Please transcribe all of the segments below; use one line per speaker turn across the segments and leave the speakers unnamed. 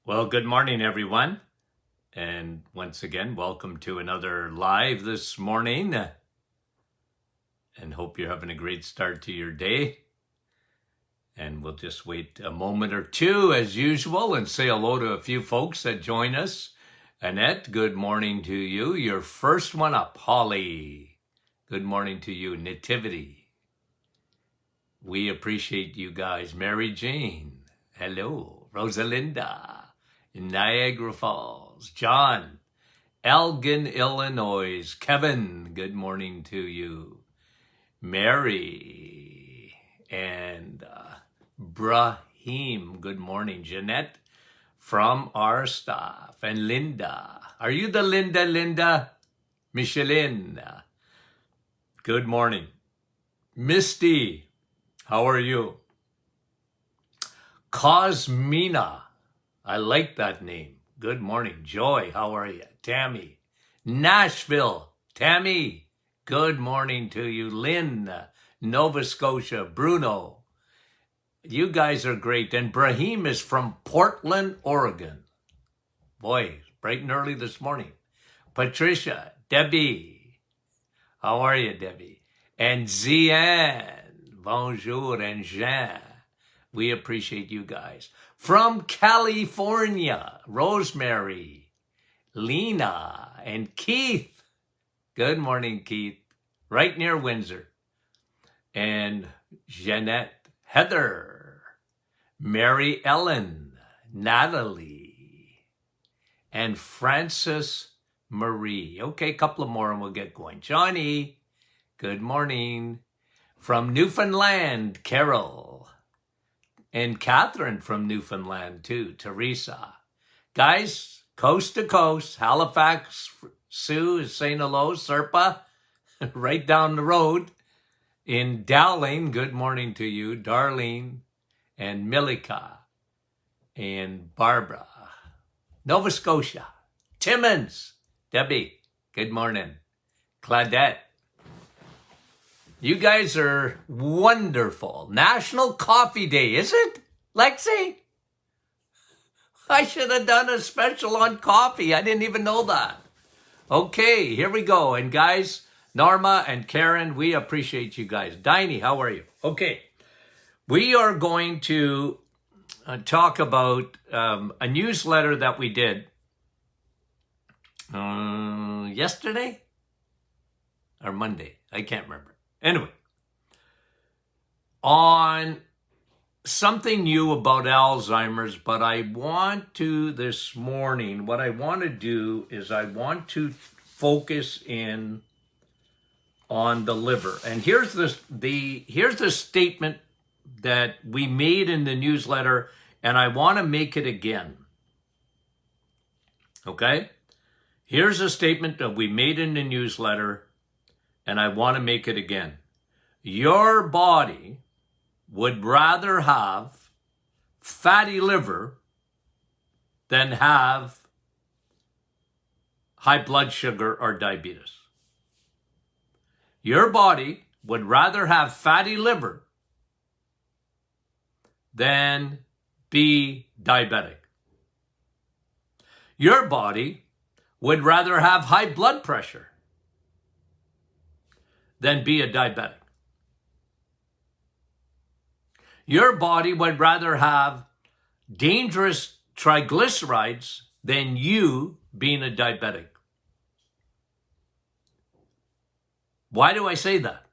Well, good morning, everyone. And once again, welcome to another live this morning. And hope you're having a great start to your day. And we'll just wait a moment or two as usual and say hello to a few folks that join us. Annette, good morning to you. Your first one up, Holly. Good morning to you, Nativity. We appreciate you guys. Mary Jane, hello. Rosalinda. In Niagara Falls, John, Elgin, Illinois, Kevin, good morning to you, Mary, and Brahim, good morning, Jeanette from our staff, and Linda. Are you the Linda? Micheline, good morning. Misty, how are you? Cosmina, I like that name. Good morning. Joy, how are you? Tammy. Nashville. Tammy, good morning to you. Lynn, Nova Scotia. Bruno, you guys are great. And Brahim is from Portland, Oregon. Boy, bright and early this morning. Patricia, Debbie, how are you, Debbie? And Zian, bonjour, and Jean. We appreciate you guys. From California, Rosemary, Lena, and Keith. Good morning, Keith. Right near Windsor. And Jeanette, Heather, Mary Ellen, Natalie, and Frances Marie. Okay, a couple of more and we'll get going. Johnny, good morning. From Newfoundland, Carol. And Catherine from Newfoundland too, Teresa. Guys, coast to coast, Halifax, Sue is saying hello, Serpa, right down the road. In Dowling, good morning to you, Darlene, and Milika, and Barbara. Nova Scotia, Timmins, Debbie, good morning. Claudette. You guys are wonderful. National Coffee Day, is it, Lexi? I should have done a special on coffee. I didn't even know that. Okay, here we go. And guys, Norma and Karen, we appreciate you guys. Diney, how are you? Okay, we are going to talk about a newsletter that we did yesterday or Monday. I can't remember. Anyway, on something new about Alzheimer's, but I want to this morning, what I want to do is I want to focus in on the liver. And here's the statement that we made in the newsletter, and I want to make it again. Okay? Here's a statement that we made in the newsletter, and I want to make it again. Your body would rather have fatty liver than have high blood sugar or diabetes. Your body would rather have fatty liver than be diabetic. Your body would rather have high blood pressure than be a diabetic. Your body would rather have dangerous triglycerides than you being a diabetic. Why do I say that?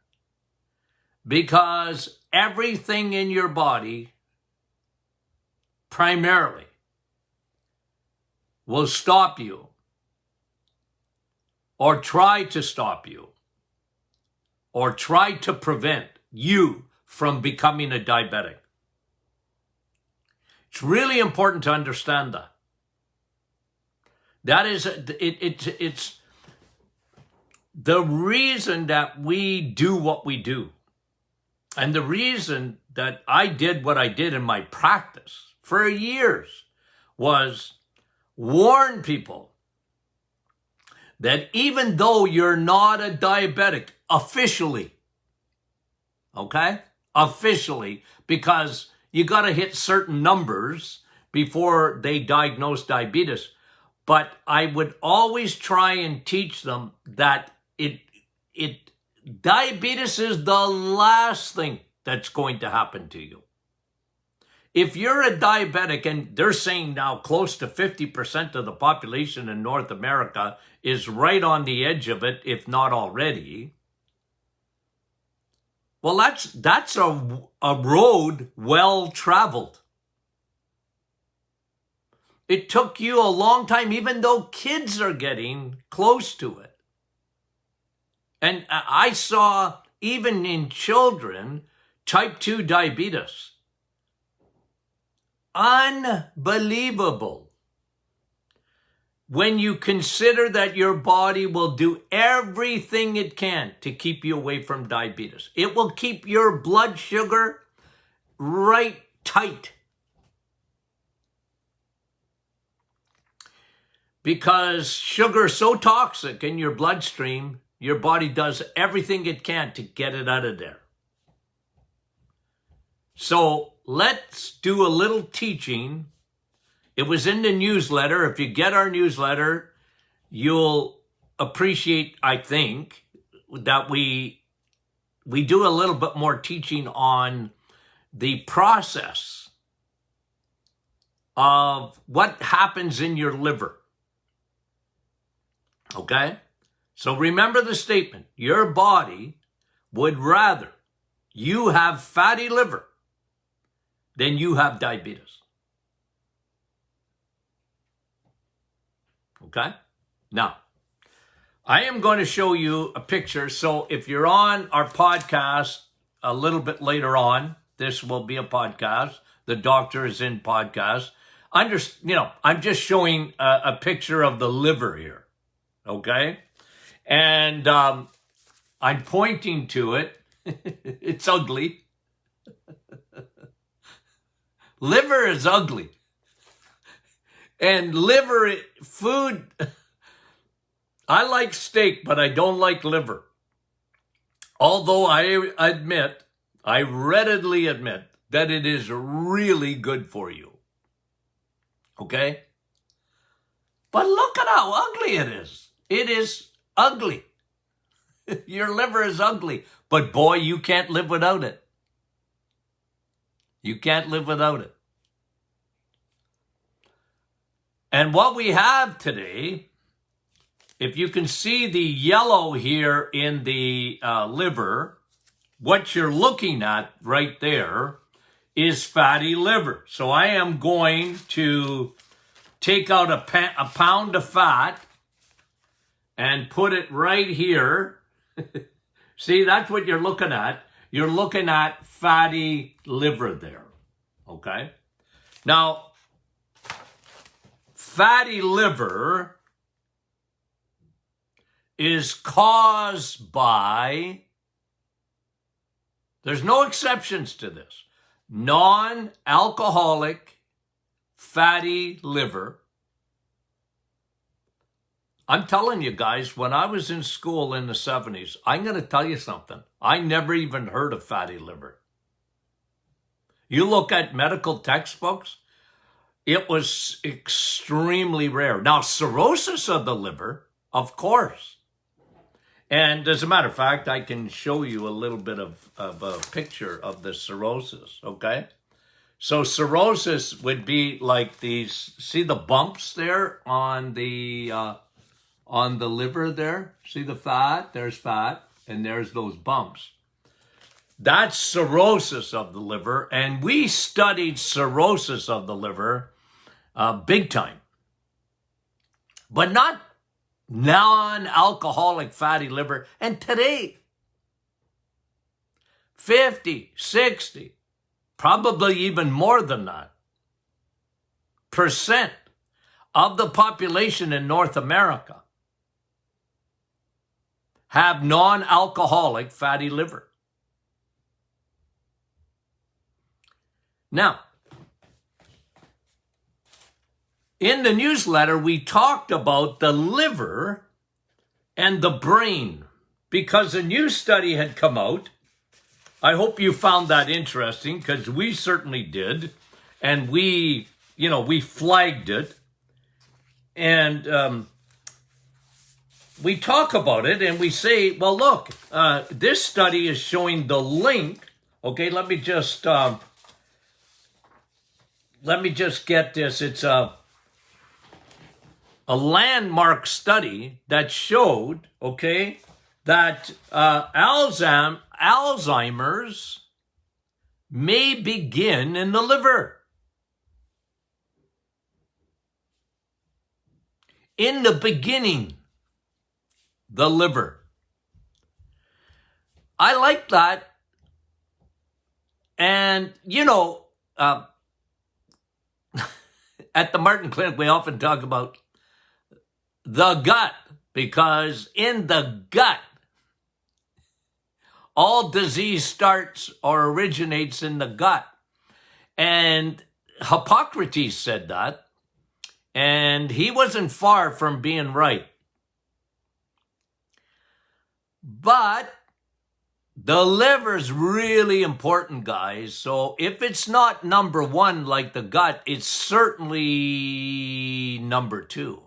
Because everything in your body primarily will stop you or try to stop you or try to prevent you from becoming a diabetic. It's really important to understand that. That is, it's the reason that we do what we do. And the reason that I did what I did in my practice for years was warn people that even though you're not a diabetic officially, okay? Officially, because you got to hit certain numbers before they diagnose diabetes. But I would always try and teach them that diabetes is the last thing that's going to happen to you. If you're a diabetic, and they're saying now close to 50% of the population in North America is right on the edge of it, if not already, well, that's a road well traveled. It took you a long time, even though kids are getting close to it. And I saw, even in children, type 2 diabetes. Unbelievable. When you consider that your body will do everything it can to keep you away from diabetes. It will keep your blood sugar right tight. Because sugar is so toxic in your bloodstream, your body does everything it can to get it out of there. So let's do a little teaching. It was in the newsletter. If you get our newsletter, you'll appreciate, I think, that we do a little bit more teaching on the process of what happens in your liver. Okay? So remember the statement. Your body would rather you have fatty liver than you have diabetes. Okay? Now, I am going to show you a picture. So if you're on our podcast a little bit later on, this will be a podcast. The doctor is in podcast. I'm just showing a picture of the liver here. Okay? And I'm pointing to it. It's ugly. Liver is ugly. And liver food, I like steak, but I don't like liver. Although I readily admit that it is really good for you. Okay? But look at how ugly it is. It is ugly. Your liver is ugly. But boy, you can't live without it. You can't live without it. And what we have today, if you can see the yellow here in the liver, what you're looking at right there is fatty liver. So I am going to take out a pound of fat and put it right here. See, that's what you're looking at. You're looking at fatty liver there, okay? Now, fatty liver is caused by, there's no exceptions to this, non-alcoholic fatty liver. I'm telling you guys, when I was in school in the 70s, I'm going to tell you something. I never even heard of fatty liver. You look at medical textbooks, it was extremely rare. Now, cirrhosis of the liver, of course. And as a matter of fact, I can show you a little bit of a picture of the cirrhosis, okay? So cirrhosis would be like these, see the bumps there on the liver there? See the fat? There's fat, and there's those bumps. That's cirrhosis of the liver, and we studied cirrhosis of the liver big time. But not non-alcoholic fatty liver. And today, 50, 60, probably even more than that, percent of the population in North America have non-alcoholic fatty liver. Now, in the newsletter, we talked about the liver and the brain because a new study had come out. I hope you found that interesting because we certainly did. And we, we flagged it, and we talk about it, and we say, well, look, this study is showing the link. Okay, let me just get this. It's a landmark study that showed, okay, that Alzheimer's may begin in the liver. In the beginning, the liver. I like that. And, at the Martin Clinic, we often talk about the gut, because in the gut, all disease starts or originates in the gut. And Hippocrates said that, and he wasn't far from being right. But the liver's really important, guys. So if it's not number one like the gut, it's certainly number two.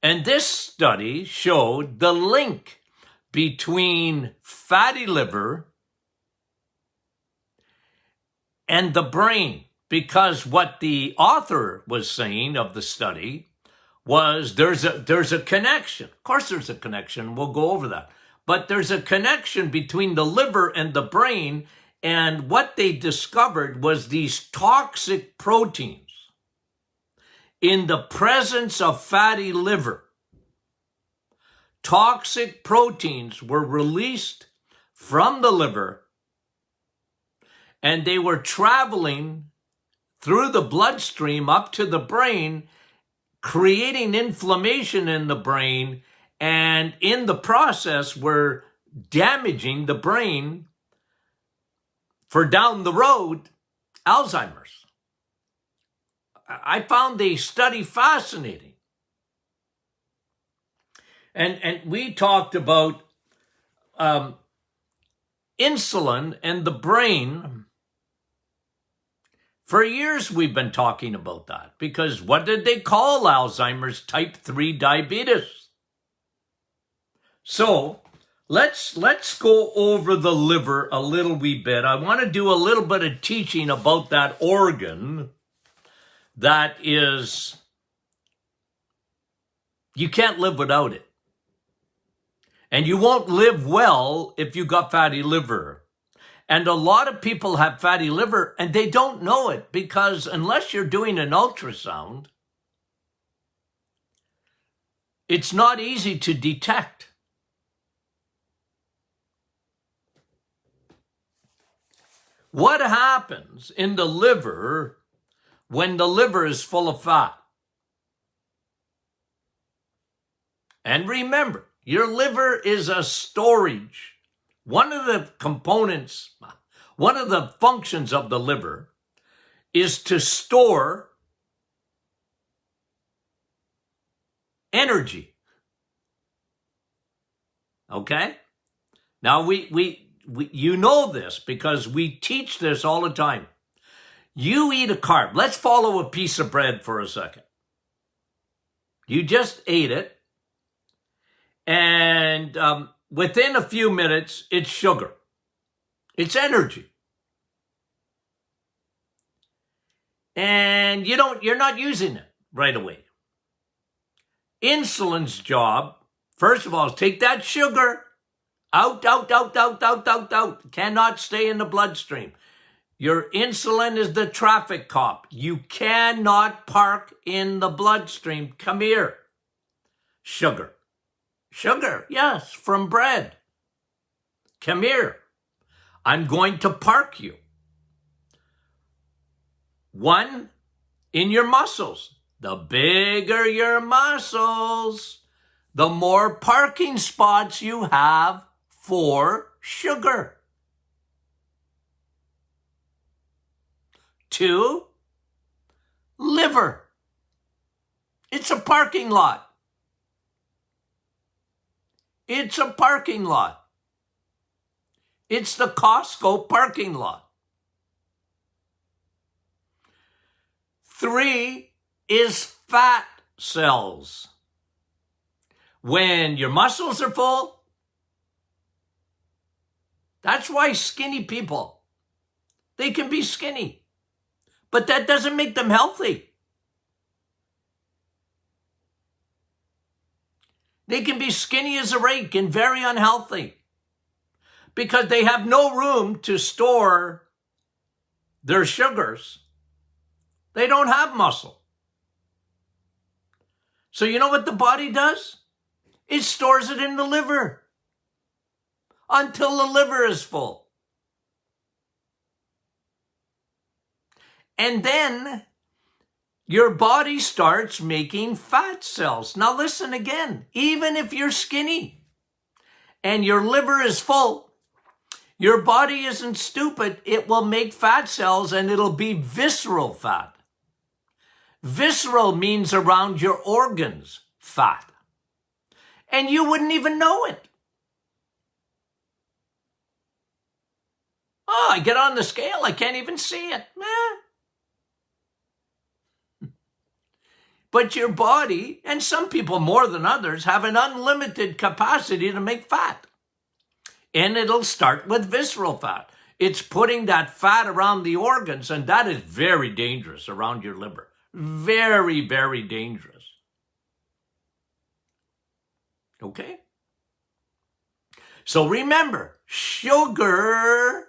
And this study showed the link between fatty liver and the brain, because what the author was saying of the study was there's a connection. Of course there's a connection. We'll go over that. But there's a connection between the liver and the brain, and what they discovered was these toxic proteins in the presence of fatty liver. Toxic proteins were released from the liver, and they were traveling through the bloodstream up to the brain, creating inflammation in the brain, and in the process were damaging the brain for down the road, Alzheimer's. I found the study fascinating. And we talked about insulin and the brain. For years we've been talking about that, because what did they call Alzheimer's? Type 3 diabetes. So let's go over the liver a little wee bit. I want to do a little bit of teaching about that organ that is, you can't live without it. And you won't live well if you got fatty liver. And a lot of people have fatty liver and they don't know it, because unless you're doing an ultrasound, it's not easy to detect. What happens in the liver when the liver is full of fat? And remember, your liver is a storage. One of the components, one of the functions of the liver is to store energy. Okay? Now, we you know this because we teach this all the time. You eat a carb. Let's follow a piece of bread for a second. You just ate it, and within a few minutes, it's sugar. It's energy. And you're not using it right away. Insulin's job, first of all, is take that sugar out. Cannot stay in the bloodstream. Your insulin is the traffic cop. You cannot park in the bloodstream. Come here. Sugar. Sugar, yes, from bread. Come here. I'm going to park you. One, in your muscles. The bigger your muscles, the more parking spots you have for sugar. 2, liver. It's a parking lot. It's a parking lot. It's the Costco parking lot. 3 is fat cells. When your muscles are full, that's why skinny people, they can be skinny, but that doesn't make them healthy. They can be skinny as a rake and very unhealthy because they have no room to store their sugars. They don't have muscle. So you know what the body does? It stores it in the liver until the liver is full. And then your body starts making fat cells. Now listen again, even if you're skinny and your liver is full, your body isn't stupid. It will make fat cells and it'll be visceral fat. Visceral means around your organs fat. And you wouldn't even know it. Oh, I get on the scale, I can't even see it. But your body, and some people more than others, have an unlimited capacity to make fat. And it'll start with visceral fat. It's putting that fat around the organs, and that is very dangerous around your liver. Very, very dangerous. Okay? So remember, sugar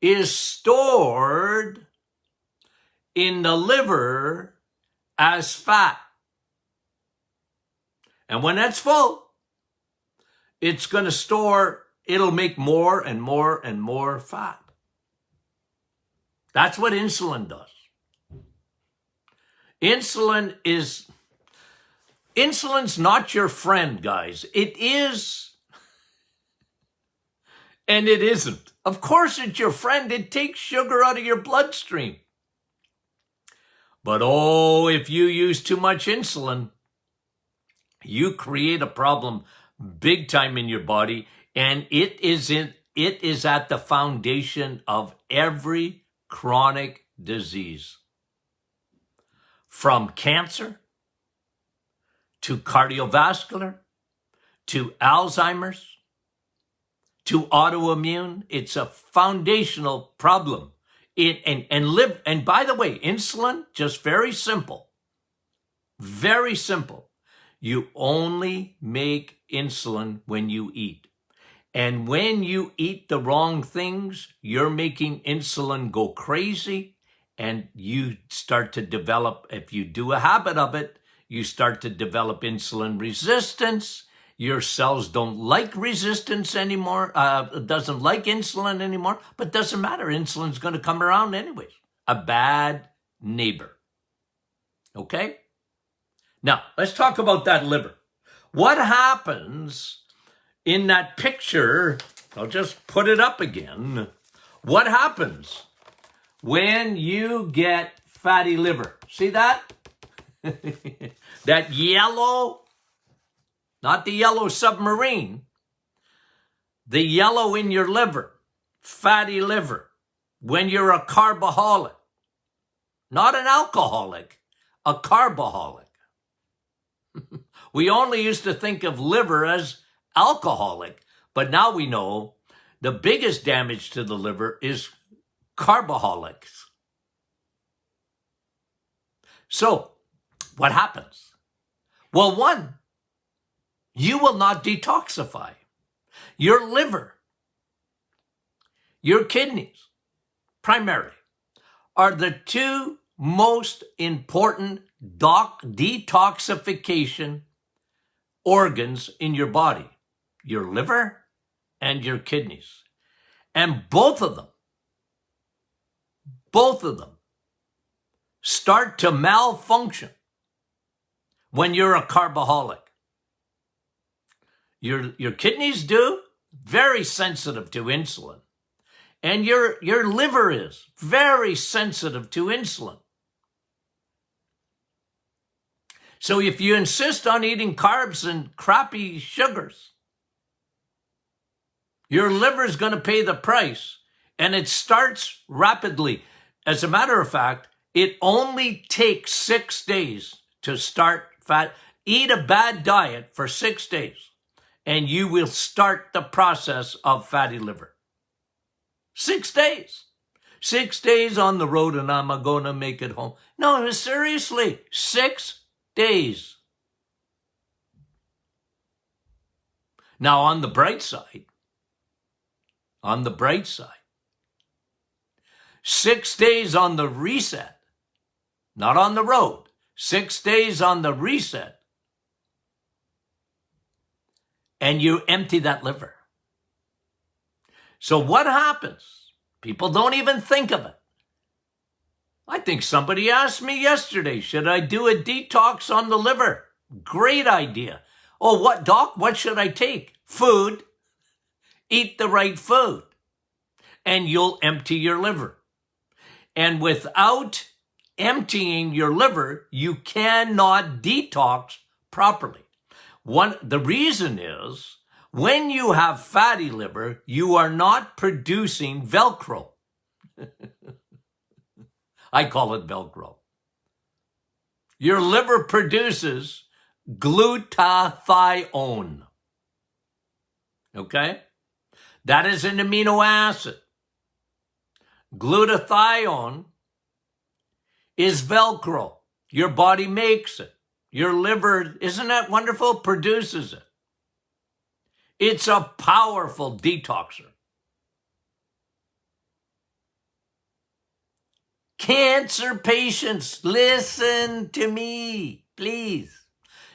is stored in the liver as fat. And when that's full, it's going to store, it'll make more and more and more fat. That's what insulin does. Insulin's not your friend, guys. It is, and it isn't. Of course it's your friend. It takes sugar out of your bloodstream. But oh, if you use too much insulin, you create a problem big time in your body, and it is at the foundation of every chronic disease. From cancer to cardiovascular to Alzheimer's to autoimmune, it's a foundational problem. And by the way, insulin, just very simple. Very simple. You only make insulin when you eat. And when you eat the wrong things, you're making insulin go crazy, and you start to develop, if you do a habit of it, you start to develop insulin resistance. Your cells don't like resistance anymore, doesn't like insulin anymore, but doesn't matter. Insulin's going to come around anyways. A bad neighbor. Okay? Now, let's talk about that liver. What happens in that picture? I'll just put it up again. What happens when you get fatty liver? See that? That yellow, not the yellow submarine, the yellow in your liver, fatty liver, when you're a carboholic, not an alcoholic, a carboholic. We only used to think of liver as alcoholic, but now we know the biggest damage to the liver is carboholics. So, what happens? Well, one, you will not detoxify. Your liver, your kidneys, primarily, are the two most important detoxification organs in your body. Your liver and your kidneys. And both of them start to malfunction when you're a carboholic. Your kidneys do, very sensitive to insulin. And your liver is very sensitive to insulin. So if you insist on eating carbs and crappy sugars, your liver is going to pay the price, and it starts rapidly. As a matter of fact, It only takes 6 days to start fat. Eat a bad diet for 6 days, and you will start the process of fatty liver. 6 days. 6 days on the road, and I'm going to make it home. No, seriously, 6 days. Now, on the bright side, 6 days on the reset, not on the road, 6 days on the reset, and you empty that liver. So what happens? People don't even think of it. I think somebody asked me yesterday, should I do a detox on the liver? Great idea. Oh, what, doc? What should I take? Food. Eat the right food, and you'll empty your liver. And without emptying your liver, you cannot detox properly. The reason is, when you have fatty liver, you are not producing Velcro. I call it Velcro. Your liver produces glutathione. Okay? That is an amino acid. Glutathione is Velcro. Your body makes it. Your liver, isn't that wonderful? Produces it. It's a powerful detoxer. Cancer patients, listen to me, please.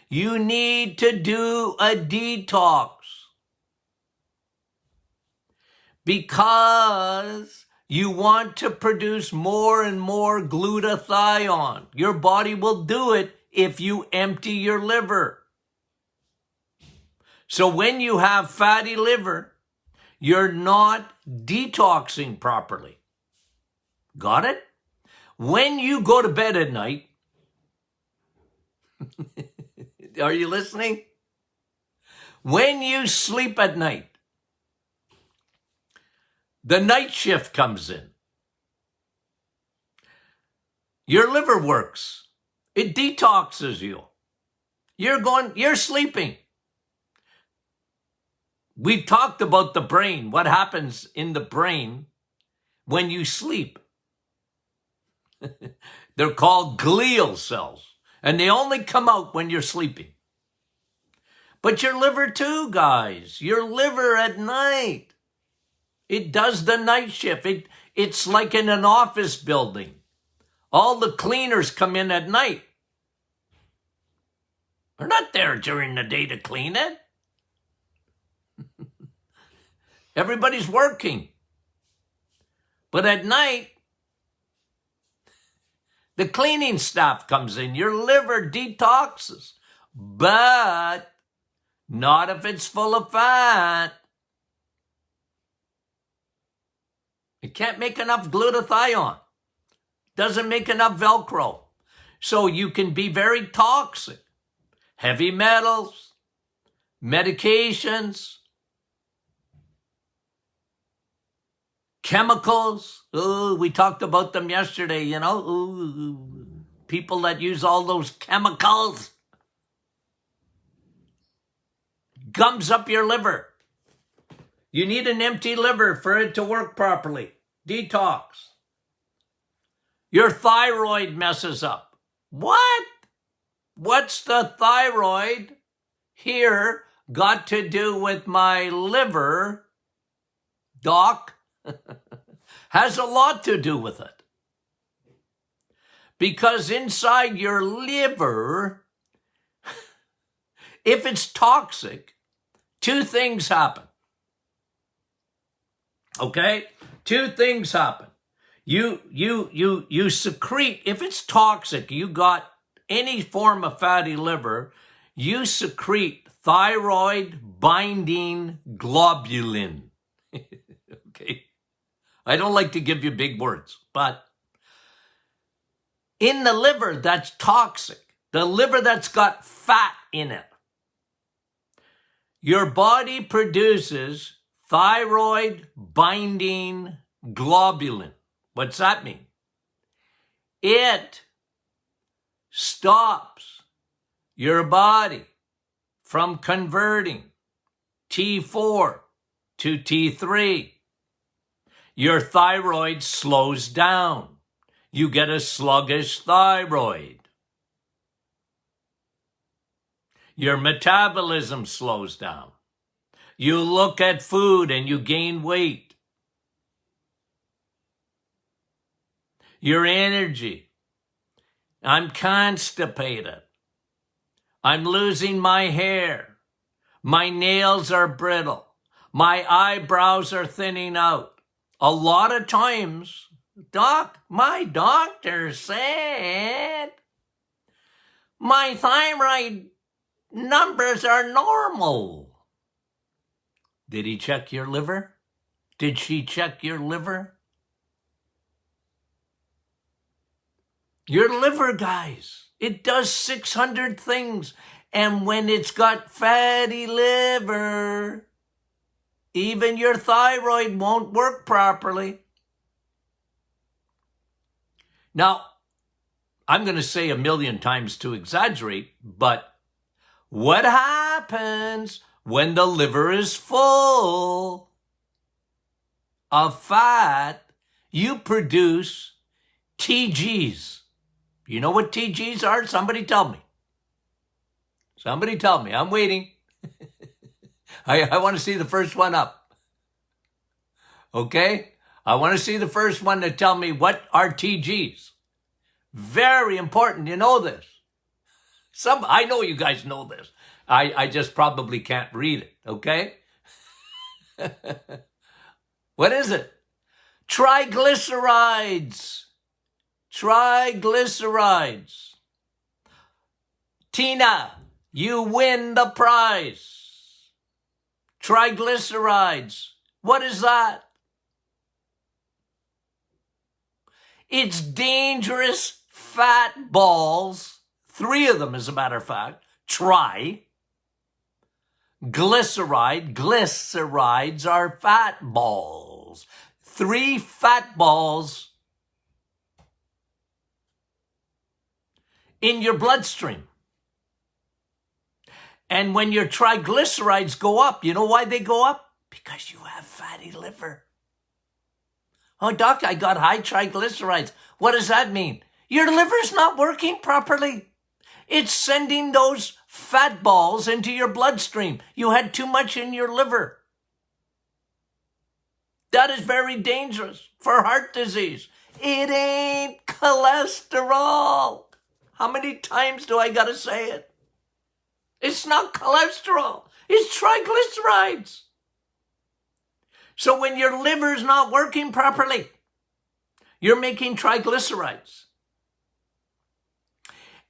You need to do a detox because you want to produce more and more glutathione. Your body will do it if you empty your liver. So when you have fatty liver, you're not detoxing properly. Got it? When you go to bed at night, are you listening? When you sleep at night, the night shift comes in. Your liver works. It detoxes you. You're sleeping. We've talked about the brain, what happens in the brain when you sleep. They're called glial cells, and they only come out when you're sleeping. But your liver too, guys. Your liver at night, it does the night shift. It's like in an office building. All the cleaners come in at night. They're not there during the day to clean it. Everybody's working. But at night, the cleaning staff comes in. Your liver detoxes. But not if it's full of fat. It can't make enough glutathione. Doesn't make enough Velcro. So you can be very toxic. Heavy metals, medications, chemicals. Ooh, we talked about them yesterday, you know. Ooh, people that use all those chemicals. Gums up your liver. You need an empty liver for it to work properly. Detox. Your thyroid messes up. What? What's the thyroid here got to do with my liver, doc? Has a lot to do with it. Because inside your liver, if it's toxic, two things happen. Okay? Two things happen. You secrete, if it's toxic, you got any form of fatty liver, you secrete thyroid binding globulin. Okay? I don't like to give you big words, but in the liver that's toxic, the liver that's got fat in it, your body produces thyroid binding globulin. What's that mean? It stops your body from converting T4 to T3. Your thyroid slows down. You get a sluggish thyroid. Your metabolism slows down. You look at food and you gain weight. Your energy. I'm constipated. I'm losing my hair. My nails are brittle. My eyebrows are thinning out. A lot of times, my doctor said my thyroid numbers are normal. Did he check your liver? Did she check your liver? Your liver, guys, it does 600 things. And when it's got fatty liver, even your thyroid won't work properly. Now, I'm going to say a million times to exaggerate, but what happens when the liver is full of fat? You produce TGs. You know what TGs are? Somebody tell me. Somebody tell me. I'm waiting. I want to see the first one up. Okay? I want to see the first one to tell me what are TGs. Very important. You know this. I know you guys know this. I just probably can't read it. Okay? What is it? Triglycerides. Triglycerides. Tina, you win the prize. Triglycerides. What is that? It's dangerous fat balls. 3 of them, as a matter of fact. Glycerides are fat balls. 3 fat balls in your bloodstream. And when your triglycerides go up, you know why they go up? Because you have fatty liver. Oh, doc, I got high triglycerides. What does that mean? Your liver's not working properly. It's sending those fat balls into your bloodstream. You had too much in your liver. That is very dangerous for heart disease. It ain't cholesterol. How many times do I got to say it? It's not cholesterol. It's triglycerides. So when your liver's not working properly, you're making triglycerides.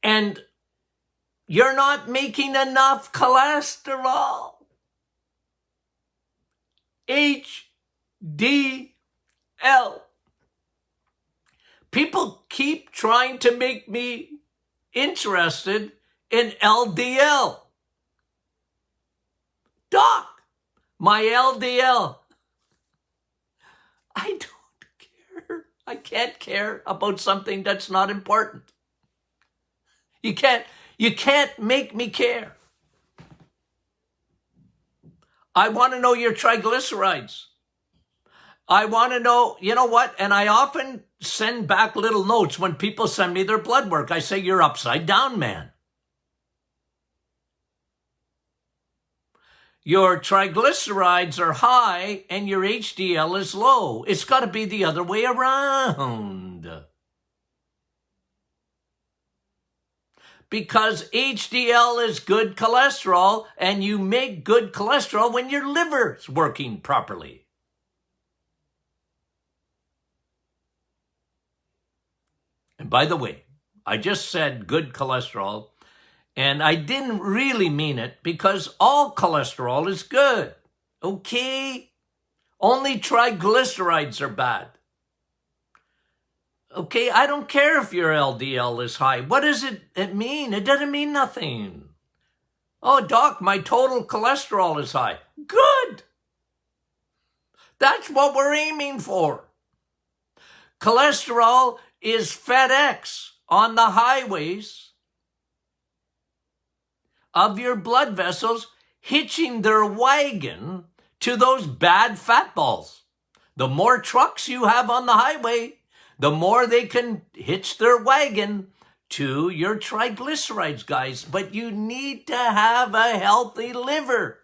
And you're not making enough cholesterol. HDL. People keep trying to make me interested in LDL. Doc, my LDL. I don't care. I can't care about something that's not important. You can't make me care. I want to know your triglycerides. I want to know, you know what? And I often send back little notes when people send me their blood work. I say, you're upside down, man. Your triglycerides are high and your HDL is low. It's got to be the other way around. Because HDL is good cholesterol, and you make good cholesterol when your liver's working properly. And by the way, I just said good cholesterol, and I didn't really mean it because all cholesterol is good, okay? Only triglycerides are bad. Okay, I don't care if your LDL is high. What does it mean? It doesn't mean nothing. Oh, doc, my total cholesterol is high. Good. That's what we're aiming for. Cholesterol is FedEx on the highways of your blood vessels hitching their wagon to those bad fat balls. The more trucks you have on the highway, the more they can hitch their wagon to your triglycerides, guys. But you need to have a healthy liver.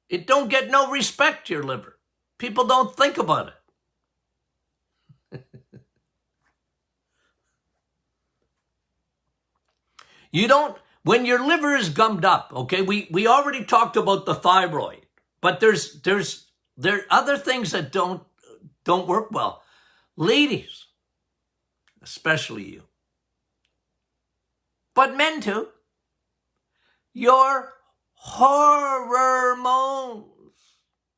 It don't get no respect, your liver. People don't think about it. You don't, when your liver is gummed up, okay, we already talked about the thyroid, but there are other things that don't work well. Ladies, especially you, but men too, your hormones.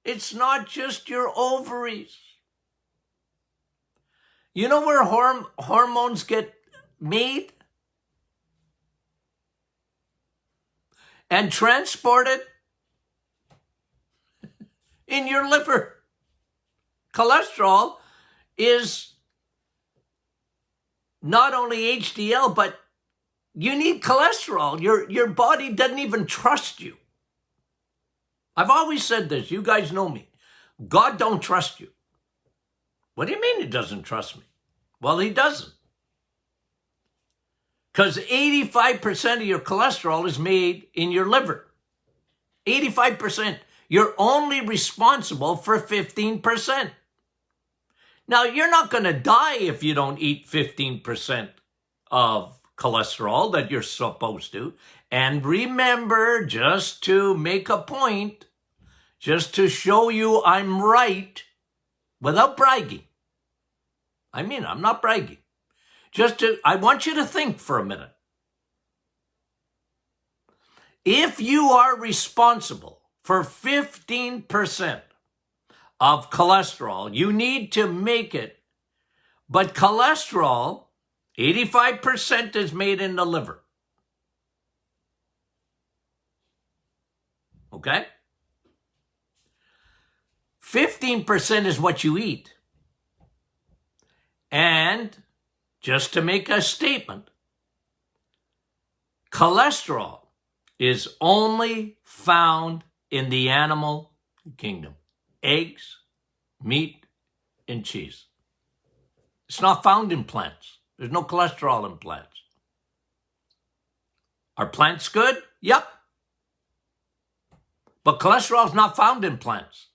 It's not just your ovaries. You know where hormones get made and transported? In your liver. Cholesterol is not only HDL, but you need cholesterol. Your body doesn't even trust you. I've always said this. You guys know me. God don't trust you. What do you mean he doesn't trust me? Well, he doesn't. Because 85% of your cholesterol is made in your liver. 85%. You're only responsible for 15%. Now, you're not going to die if you don't eat 15% of cholesterol that you're supposed to. And remember, just to make a point, just to show you I'm right, without bragging. I mean, I'm not bragging. I want you to think for a minute. If you are responsible for 15% of cholesterol, you need to make it. But cholesterol, 85% is made in the liver. Okay? 15% is what you eat. And just to make a statement, cholesterol is only found in the animal kingdom. Eggs, meat, and cheese. It's not found in plants. There's no cholesterol in plants. Are plants good? Yep. But cholesterol is not found in plants.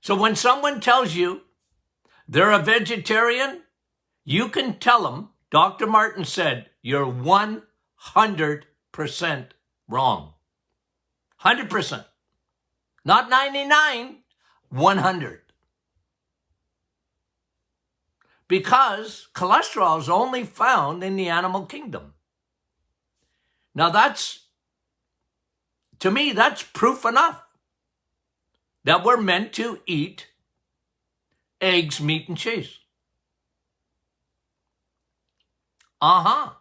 So when someone tells you they're a vegetarian, you can tell them, Dr. Martin said, you're 100% wrong. 100%. Not 99, 100. Because cholesterol is only found in the animal kingdom. Now to me, that's proof enough that we're meant to eat eggs, meat, and cheese. And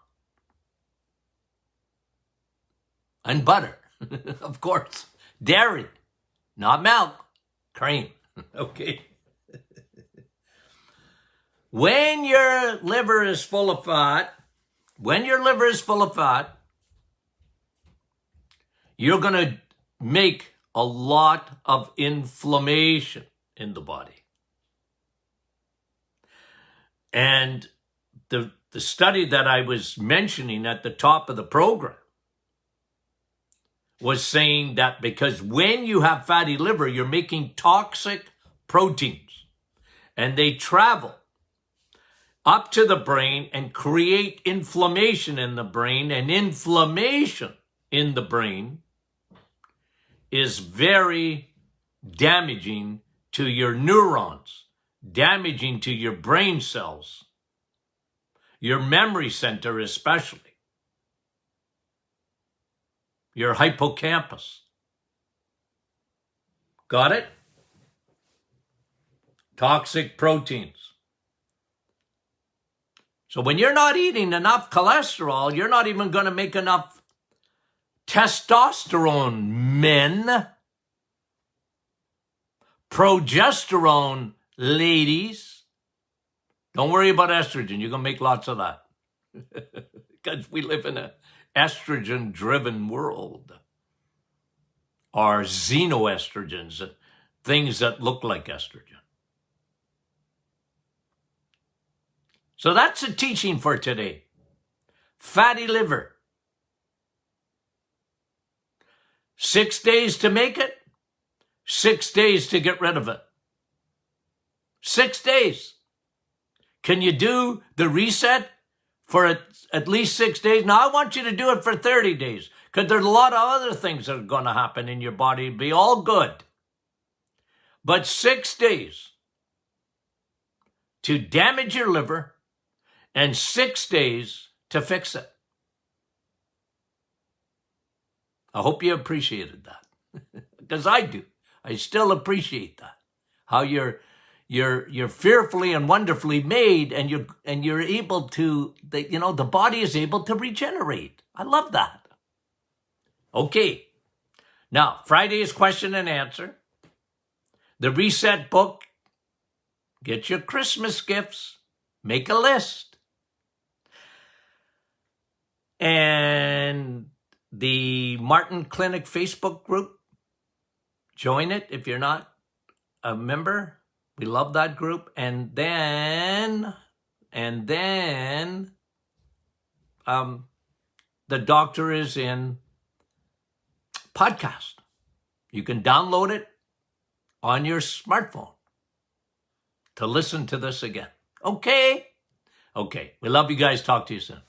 butter, of course. Dairy, not milk, cream. Okay. When your liver is full of fat, you're going to make a lot of inflammation in the body. And the study that I was mentioning at the top of the program was saying that because when you have fatty liver, you're making toxic proteins, and they travel up to the brain and create inflammation in the brain, and inflammation in the brain is very damaging to your neurons, damaging to your brain cells, your memory center especially, your hippocampus. Got it? Toxic proteins. So when you're not eating enough cholesterol, you're not even going to make enough testosterone, men. Progesterone, ladies. Don't worry about estrogen. You're going to make lots of that. Because we live in an estrogen-driven world. Or xenoestrogens, things that look like estrogen. So that's the teaching for today. Fatty liver. 6 days to make it. 6 days to get rid of it. 6 days. Can you do the reset for at least 6 days? Now, I want you to do it for 30 days because there's a lot of other things that are going to happen in your body. It'll be all good. But 6 days to damage your liver and 6 days to fix it. I hope you appreciated that because I do. I still appreciate that. How you're fearfully and wonderfully made, and you're able to, the body is able to regenerate. I love that. Okay. Now, Friday's question and answer. The reset book. Get your Christmas gifts. Make a list. And the Martin Clinic Facebook group. Join it if you're not a member. We love that group. And then the doctor is in podcast. You can download it on your smartphone to listen to this again. Okay. We love you guys. Talk to you soon.